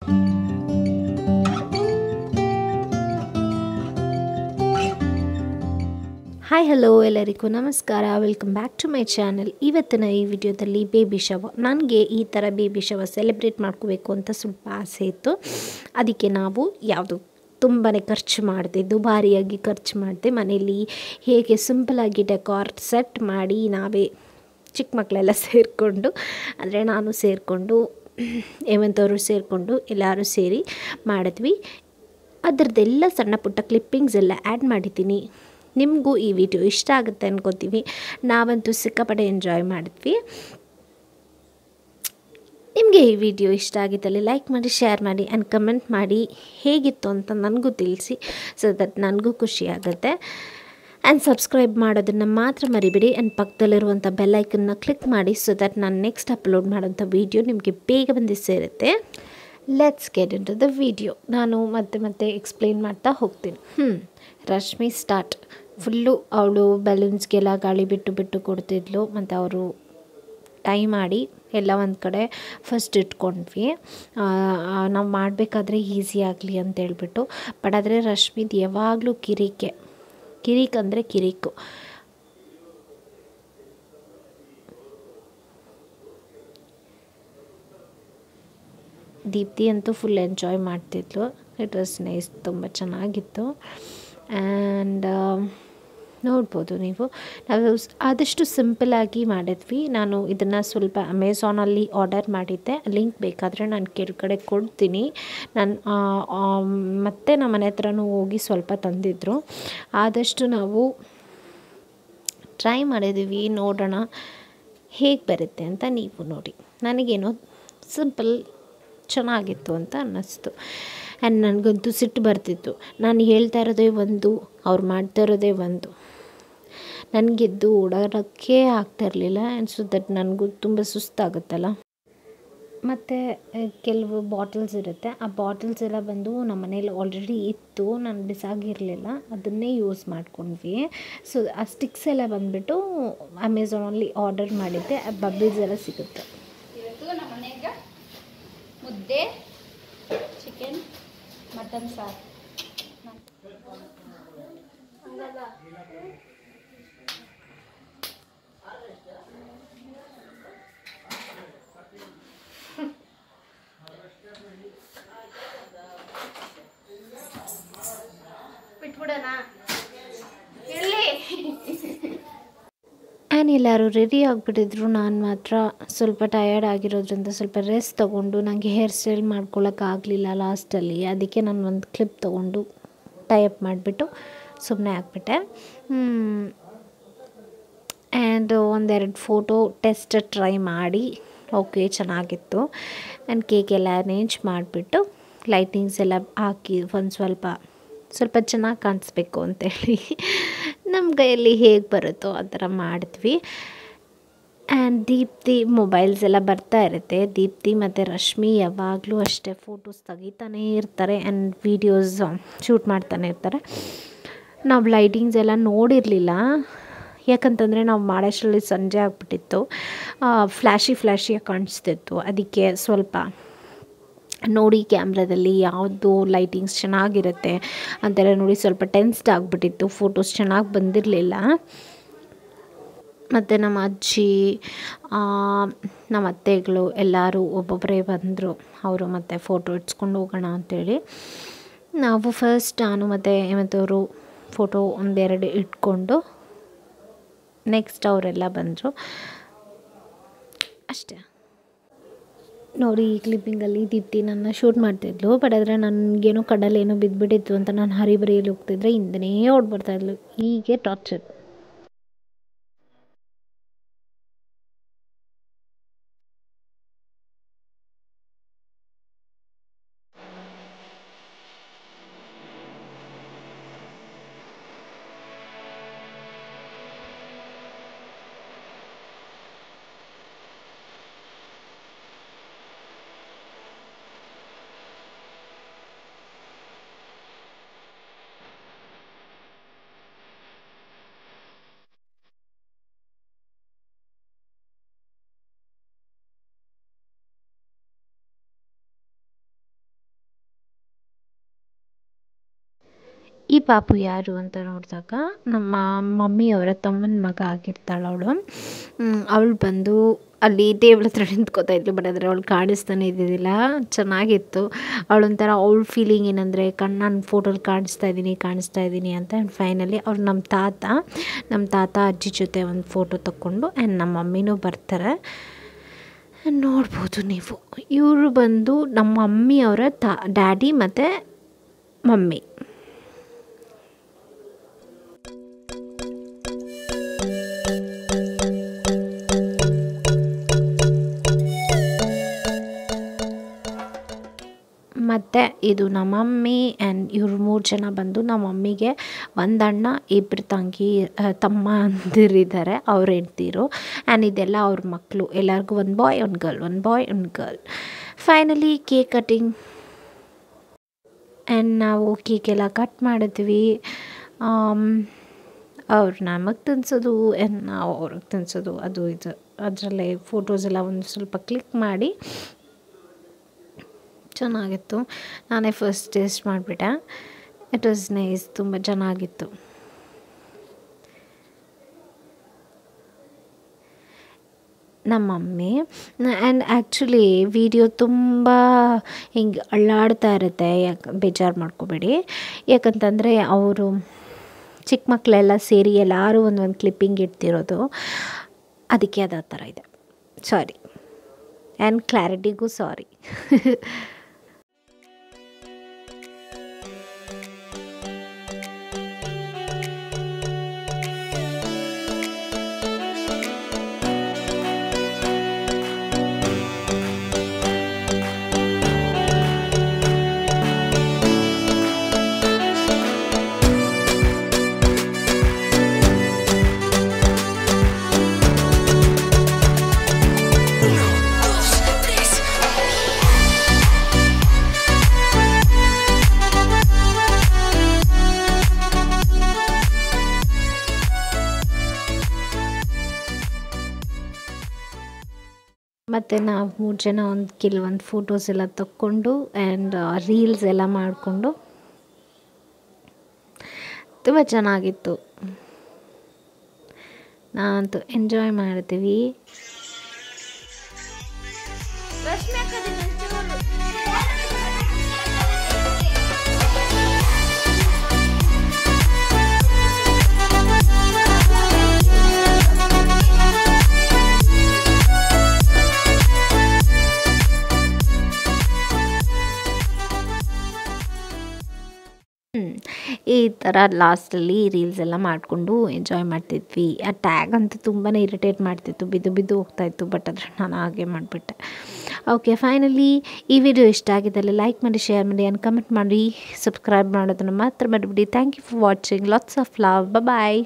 Hi hello ಎಲ್ಲರಿಗೂ ನಮಸ್ಕಾರ, welcome back to my channel. ಇವತ್ತಿನ ಈ ವಿಡಿಯೋದಲ್ಲಿ ಬೇಬಿ ಶವರ್, ನನಗೆ ಈ ಥರ ಬೇಬಿ ಶವರ್ ಸೆಲೆಬ್ರೇಟ್ ಮಾಡ್ಕೋಬೇಕು ಅಂತ ಸ್ವಲ್ಪ ಆಸೆ ಇತ್ತು. ಅದಕ್ಕೆ ನಾವು ಯಾವುದು ತುಂಬಾ ಖರ್ಚು ಮಾಡಿದೆ, ದುಬಾರಿಯಾಗಿ ಖರ್ಚು ಮಾಡಿದೆ. ಮನೆಯಲ್ಲಿ ಹೇಗೆ ಸಿಂಪಲಾಗಿ ಡೆಕೋರ್ ಸೆಟ್ ಮಾಡಿ ನಾವೇ ಚಿಕ್ಕ ಮಕ್ಕಳೆಲ್ಲ ಸೇರಿಕೊಂಡು, ಅಂದರೆ ನಾನು ಸೇರಿಕೊಂಡು ಹೇಮಂತವರು ಸೇರಿಕೊಂಡು ಎಲ್ಲರೂ ಸೇರಿ ಮಾಡಿದ್ವಿ. ಅದರದ್ದೆಲ್ಲ ಸಣ್ಣ ಪುಟ್ಟ ಕ್ಲಿಪ್ಪಿಂಗ್ಸ್ ಎಲ್ಲ ಆ್ಯಡ್ ಮಾಡಿದ್ದೀನಿ. ನಿಮಗೂ ಈ ವಿಡಿಯೋ ಇಷ್ಟ ಆಗುತ್ತೆ ಅನ್ಕೋತೀವಿ. ನಾವಂತೂ ಸಿಕ್ಕಾಪಟ್ಟೆ ಎಂಜಾಯ್ ಮಾಡಿದ್ವಿ. ನಿಮಗೆ ಈ ವಿಡಿಯೋ ಇಷ್ಟ ಆಗಿದ್ದಲ್ಲಿ ಲೈಕ್ ಮಾಡಿ, ಶೇರ್ ಮಾಡಿ ಆ್ಯಂಡ್ ಕಮೆಂಟ್ ಮಾಡಿ ಹೇಗಿತ್ತು ಅಂತ ನನಗೂ ತಿಳಿಸಿ, ಸೊ ದಟ್ ನನಗೂ ಖುಷಿ ಆಗುತ್ತೆ. ಆ್ಯಂಡ್ ಸಬ್ಸ್ಕ್ರೈಬ್ ಮಾಡೋದನ್ನು ಮಾತ್ರ ಮರಿಬೇಡಿ. ಆ್ಯಂಡ್ ಪಕ್ಕದಲ್ಲಿರುವಂಥ ಬೆಲ್ಲೈಕನ್ನ ಕ್ಲಿಕ್ ಮಾಡಿ, ಸೊ ದಟ್ ನಾನು ನೆಕ್ಸ್ಟ್ ಅಪ್ಲೋಡ್ ಮಾಡೋಂಥ ವಿಡಿಯೋ ನಿಮಗೆ ಬೇಗ ಬಂದು ಸೇರುತ್ತೆ. Let's get into the video. ನಾನು ಮತ್ತೆ ಎಕ್ಸ್ಪ್ಲೇನ್ ಮಾಡ್ತಾ ಹೋಗ್ತೀನಿ. ರಶ್ಮಿ ಸ್ಟಾರ್ಟ್. ಫುಲ್ಲು ಅವಳು ಬಲೂನ್ಸ್ಗೆಲ್ಲ ಗಾಳಿ ಬಿಟ್ಟು ಕೊಡ್ತಿದ್ಲು. ಮತ್ತು ಅವರು ಟೈ ಮಾಡಿ ಎಲ್ಲ ಒಂದು ಕಡೆ ಫಸ್ಟ್ ಇಟ್ಕೊಂಡ್ವಿ, ನಾವು ಮಾಡಬೇಕಾದ್ರೆ ಈಸಿ ಆಗಲಿ ಅಂತೇಳ್ಬಿಟ್ಟು. ಬಟ್ ಆದರೆ ರಶ್ಮಿದು ಯಾವಾಗಲೂ ಕಿರಿಕ್ ಅಂದರೆ ಕಿರಿಕು. ದೀಪ್ತಿ ಅಂತೂ ಫುಲ್ ಎಂಜಾಯ್ ಮಾಡ್ತಿದ್ಲು. ಇಟ್ ವಾಸ್ ನೈಸ್, ತುಂಬ ಚೆನ್ನಾಗಿತ್ತು. ಆ್ಯಂಡ್ ನೋಡ್ಬೋದು ನೀವು, ನಾವು ಆದಷ್ಟು ಸಿಂಪಲಾಗಿ ಮಾಡಿದ್ವಿ. ನಾನು ಇದನ್ನು ಸ್ವಲ್ಪ ಅಮೆಝಾನಲ್ಲಿ ಆರ್ಡರ್ ಮಾಡಿದ್ದೆ. ಲಿಂಕ್ ಬೇಕಾದರೆ ನಾನು ಕೆಳಗಡೆ ಕೊಡ್ತೀನಿ. ನಾನು ಮತ್ತೆ ನಮ್ಮ ಮನೆ ಹತ್ರನೂ ಹೋಗಿ ಸ್ವಲ್ಪ ತಂದಿದ್ದರು. ಆದಷ್ಟು ನಾವು ಟ್ರೈ ಮಾಡಿದ್ದೀವಿ, ನೋಡೋಣ ಹೇಗೆ ಬರುತ್ತೆ ಅಂತ. ನೀವು ನೋಡಿ, ನನಗೇನೋ ಸಿಂಪಲ್ ಚೆನ್ನಾಗಿತ್ತು ಅಂತ ಅನ್ನಿಸ್ತು. ಆ್ಯಂಡ್ ನನಗಂತೂ ಸಿಟ್ಟು ಬರ್ತಿತ್ತು. ನಾನು ಹೇಳ್ತಾ ಇರೋದೇ ಒಂದು, ಅವ್ರು ಮಾಡ್ತಾ ಇರೋದೇ ಒಂದು. ನನಗೆದ್ದು ಓಡಾಡೋಕ್ಕೆ ಆಗ್ತಾಯಿರಲಿಲ್ಲ. ಆ್ಯಂಡ್ ಸೊ ದಟ್ ನನಗೂ ತುಂಬ ಸುಸ್ತಾಗುತ್ತಲ್ಲ. ಮತ್ತು ಕೆಲವು ಬಾಟಲ್ಸ್ ಇರುತ್ತೆ, ಆ ಬಾಟಲ್ಸ್ ಎಲ್ಲ ಬಂದು ನಮ್ಮ ಮನೇಲಿ ಆಲ್ರೆಡಿ ಇತ್ತು, ನಾನು ಬಿಸಾಗಿರಲಿಲ್ಲ, ಅದನ್ನೇ ಯೂಸ್ ಮಾಡ್ಕೊಂಡ್ವಿ. ಸೊ ಆ ಸ್ಟಿಕ್ಸ್ ಎಲ್ಲ ಬಂದುಬಿಟ್ಟು ಅಮೆಝಾನಲ್ಲಿ ಆರ್ಡರ್ ಮಾಡಿದ್ದೆ. ಆ ಬಬಲ್ಸ್ ಎಲ್ಲ ಸಿಗುತ್ತೆ. ಇವತ್ತು ನಮ್ಮ ಮನೆಗೆ ಮುದ್ದೆ, ಚಿಕನ್, ಮಟನ್ ಸಾರು. ಬಿಟ್ಬಿಡೋಣ ಇಲ್ಲಿ. ಆ್ಯಂಡ್ ಎಲ್ಲರೂ ರೆಡಿ ಆಗಿಬಿಟ್ಟಿದ್ರು. ನಾನು ಮಾತ್ರ ಸ್ವಲ್ಪ ಟಯರ್ಡ್ ಆಗಿರೋದ್ರಿಂದ ಸ್ವಲ್ಪ ರೆಸ್ಟ್ ತೊಗೊಂಡು, ನನಗೆ ಹೇರ್ ಸ್ಟೈಲ್ ಮಾಡ್ಕೊಳ್ಳೋಕ್ಕಾಗಲಿಲ್ಲ ಲಾಸ್ಟಲ್ಲಿ. ಅದಕ್ಕೆ ನಾನು ಒಂದು ಕ್ಲಿಪ್ ತೊಗೊಂಡು ಟೈಅಪ್ ಮಾಡಿಬಿಟ್ಟು ಸುಮ್ಮನೆ ಆಗಿಬಿಟ್ಟೆ. ಆ್ಯಂಡ್ ಒಂದೆರಡು ಫೋಟೋ ಟೆಸ್ಟ್ ಟ್ರೈ ಮಾಡಿ ಓಕೆ ಚೆನ್ನಾಗಿತ್ತು. ಆ್ಯಂಡ್ ಕೇಕೆಲ್ಲ ಅರೇಂಜ್ ಮಾಡಿಬಿಟ್ಟು ಲೈಟಿಂಗ್ಸ್ ಎಲ್ಲ ಹಾಕಿ ಒಂದು ಸ್ವಲ್ಪ ಚೆನ್ನಾಗಿ ಕಾಣಿಸ್ಬೇಕು ಅಂತೇಳಿ ನಮ್ಮ ಕೈಯಲ್ಲಿ ಹೇಗೆ ಬರುತ್ತೋ ಆ ಥರ ಮಾಡಿದ್ವಿ. ಆ್ಯಂಡ್ ದೀಪ್ತಿ ಮೊಬೈಲ್ಸ್ ಎಲ್ಲ ಬರ್ತಾ ಇರುತ್ತೆ. ದೀಪ್ತಿ ಮತ್ತು ರಶ್ಮಿ ಯಾವಾಗಲೂ ಅಷ್ಟೇ ಫೋಟೋಸ್ ತೆಗಿತಾನೇ ಇರ್ತಾರೆ ಆ್ಯಂಡ್ ವೀಡಿಯೋಸ್ ಶೂಟ್ ಮಾಡ್ತಾನೆ ಇರ್ತಾರೆ. ನಾವು ಲೈಟಿಂಗ್ಸ್ ಎಲ್ಲ ನೋಡಿರಲಿಲ್ಲ, ಯಾಕಂತಂದರೆ ನಾವು ಮಾಡೋಷ್ಟರಲ್ಲಿ ಸಂಜೆ ಆಗಿಬಿಟ್ಟಿತ್ತು. ಫ್ಲ್ಯಾಶಿಯಾಗಿ ಕಾಣಿಸ್ತಿತ್ತು. ಅದಕ್ಕೆ ಸ್ವಲ್ಪ ನೋಡಿ ಕ್ಯಾಮ್ರಾದಲ್ಲಿ ಯಾವುದು ಲೈಟಿಂಗ್ಸ್ ಚೆನ್ನಾಗಿರುತ್ತೆ ಅಂತೆಲ್ಲ ನೋಡಿ ಸ್ವಲ್ಪ ಟೆನ್ಸ್ಡ್ ಆಗಿಬಿಟ್ಟಿತ್ತು. ಫೋಟೋಸ್ ಚೆನ್ನಾಗಿ ಬಂದಿರಲಿಲ್ಲ. ಮತ್ತು ನಮ್ಮ ಅಜ್ಜಿ, ನಮ್ಮ ಅತ್ತೆಗಳು ಎಲ್ಲರೂ ಒಬ್ಬೊಬ್ಬರೇ ಬಂದರು. ಅವರು ಮತ್ತು ಫೋಟೋ ಇಡ್ಸ್ಕೊಂಡು ಹೋಗೋಣ ಅಂಥೇಳಿ ನಾವು ಫಸ್ಟ್ ನಾನು ಮತ್ತು ಹೇಮಂತವರು ಫೋಟೋ ಒಂದೆರಡು ಇಟ್ಕೊಂಡು ನೆಕ್ಸ್ಟ್ ಅವರೆಲ್ಲ ಬಂದರು ಅಷ್ಟೇ. ನೋಡಿ ಈ ಕ್ಲಿಪ್ಪಿಂಗಲ್ಲಿ ದೀಪ್ತಿ ನನ್ನ ಶೂಟ್ ಮಾಡ್ತಿದ್ಲು. ಬಟ್ ಆದರೆ ನನಗೇನೋ ಕಡಲೇನೋ ಬಿದ್ದುಬಿಟ್ಟಿತ್ತು ಅಂತ ನಾನು ಹರಿಬರಿಯಲ್ಲಿ ಹೋಗ್ತಿದ್ರೆ ಹಿಂದನೇ ಓಡಿ ಬರ್ತಾಯಿದ್ಲು. ಹೀಗೆ ಟಾರ್ಚರ್. ಈ ಪಾಪು ಯಾರು ಅಂತ ನೋಡಿದಾಗ ನಮ್ಮ ಮಮ್ಮಿಯವರ ತಮ್ಮನ ಮಗ ಆಗಿರ್ತಾಳೆ ಅವಳು ಬಂದು ಅಲ್ಲಿ ಟೇಬಲ್ ಹತ್ರ ನಿಂತ್ಕೋತಾ ಇದ್ಲು. ಬಟ್ ಆದರೆ ಅವಳು ಕಾಣಿಸ್ತಾನೆ ಇದ್ದಿದ್ದಿಲ್ಲ. ಚೆನ್ನಾಗಿತ್ತು. ಅವಳೊಂಥರ ಅವಳ ಫೀಲಿಂಗ್ ಏನಂದರೆ ನಾನು ಫೋಟೋಲಿ ಕಾಣಿಸ್ತಾ ಇದ್ದೀನಿ ಅಂತ. ಆ್ಯಂಡ್ ಫೈನಲಿ ಅವ್ರು ನಮ್ಮ ತಾತ ಅಜ್ಜಿ ಜೊತೆ ಒಂದು ಫೋಟೋ ತಕ್ಕೊಂಡು ಆ್ಯಂಡ್ ನಮ್ಮ ಮಮ್ಮಿನೂ ಬರ್ತಾರೆ. ನೋಡ್ಬೋದು ನೀವು. ಇವರು ಬಂದು ನಮ್ಮ ಮಮ್ಮಿಯವರ ಡ್ಯಾಡಿ ಮತ್ತು ಮಮ್ಮಿ. ಮತ್ತು ಇದು ನಮ್ಮ ಮಮ್ಮಿ ಆ್ಯಂಡ್ ಇವ್ರು 3 ಜನ ಬಂದು ನಮ್ಮ ಮಮ್ಮಿಗೆ ಒಂದು ಅಣ್ಣ 2 ತಮ್ಮ ಅಂದಿರಿದ್ದಾರೆ, ಅವ್ರು ಹೆಂಡ್ತಿರು. ಆ್ಯಂಡ್ ಇದೆಲ್ಲ ಅವ್ರ ಮಕ್ಕಳು. ಎಲ್ಲರಿಗೂ 1 ಬಾಯ್ 1 girl. Finally cake cutting and ನಾವು ಕೇಕೆಲ್ಲ ಕಟ್ ಮಾಡಿದ್ವಿ. ಅವ್ರು ನಮಗೆ ತಿನ್ಸೋದು ಆ್ಯಂಡ್ ನಾವು ಅವ್ರಿಗೆ ತಿನ್ಸೋದು, ಅದು ಇದು ಅದರಲ್ಲೇ ಫೋಟೋಸೆಲ್ಲ ಒಂದು ಸ್ವಲ್ಪ ಕ್ಲಿಕ್ ಮಾಡಿ. ಚೆನ್ನಾಗಿತ್ತು. ನಾನೇ ಫಸ್ಟ್ ಟೇಸ್ಟ್ ಮಾಡಿಬಿಟ್ಟೆ. It was nice. ತುಂಬ ಚೆನ್ನಾಗಿತ್ತು. ನಮ್ಮ ಮಮ್ಮಿ ಆ್ಯಂಡ್ ಆ್ಯಕ್ಚುಲಿ ವಿಡಿಯೋ ತುಂಬ ಹಿಂಗೆ ಅಳ್ಳಾಡ್ತಾ ಇರುತ್ತೆ. ಬೇಜಾರು ಮಾಡ್ಕೋಬೇಡಿ. ಯಾಕಂತಂದರೆ ಅವರು ಚಿಕ್ಕ ಮಕ್ಕಳೆಲ್ಲ ಸೇರಿ ಎಲ್ಲರೂ ಒಂದೊಂದು ಕ್ಲಿಪ್ಪಿಂಗ್ ಇಡ್ತಿರೋದು, ಅದಕ್ಕೆ ಅದು ಆ ಥರ ಇದೆ. ಸಾರಿ ಆ್ಯಂಡ್ ಕ್ಲಾರಿಟಿಗೂ ಸಾರಿ. ಮತ್ತು ನಾವು 3 ಜನ ಕೆಲವೊಂದು ಫೋಟೋಸ್ ಎಲ್ಲ ತಕ್ಕೊಂಡು ಆ್ಯಂಡ್ ರೀಲ್ಸ್ ಎಲ್ಲ ಮಾಡಿಕೊಂಡು ತುಂಬ ಚೆನ್ನಾಗಿತ್ತು. ನಾನಂತೂ ಎಂಜಾಯ್ ಮಾಡ್ತೀವಿ. ಈ ಥರ ಲಾಸ್ಟಲ್ಲಿ ರೀಲ್ಸ್ ಎಲ್ಲ ಮಾಡಿಕೊಂಡು ಎಂಜಾಯ್ ಮಾಡ್ತಿದ್ವಿ. ಆ ಟ್ಯಾಗ್ ಅಂತೂ ತುಂಬಾ ಇರಿಟೇಟ್ ಮಾಡ್ತಿತ್ತು, ಬಿದ್ದು ಹೋಗ್ತಾಯಿತ್ತು. ಬಟ್ ಆದರೆ ನಾನು ಹಾಗೆ ಮಾಡಿಬಿಟ್ಟೆ. ಓಕೆ, ಫೈನಲಿ ಈ ವಿಡಿಯೋ ಇಷ್ಟ ಆಗಿದ್ದಲ್ಲಿ ಲೈಕ್ ಮಾಡಿ, ಶೇರ್ ಮಾಡಿ ಆ್ಯಂಡ್ ಕಮೆಂಟ್ ಮಾಡಿ. ಸಬ್ಸ್ಕ್ರೈಬ್ ಮಾಡೋದನ್ನು ಮಾತ್ರ ಮಾಡಿಬಿಡಿ. Thank you for watching. Lots of love. Bye.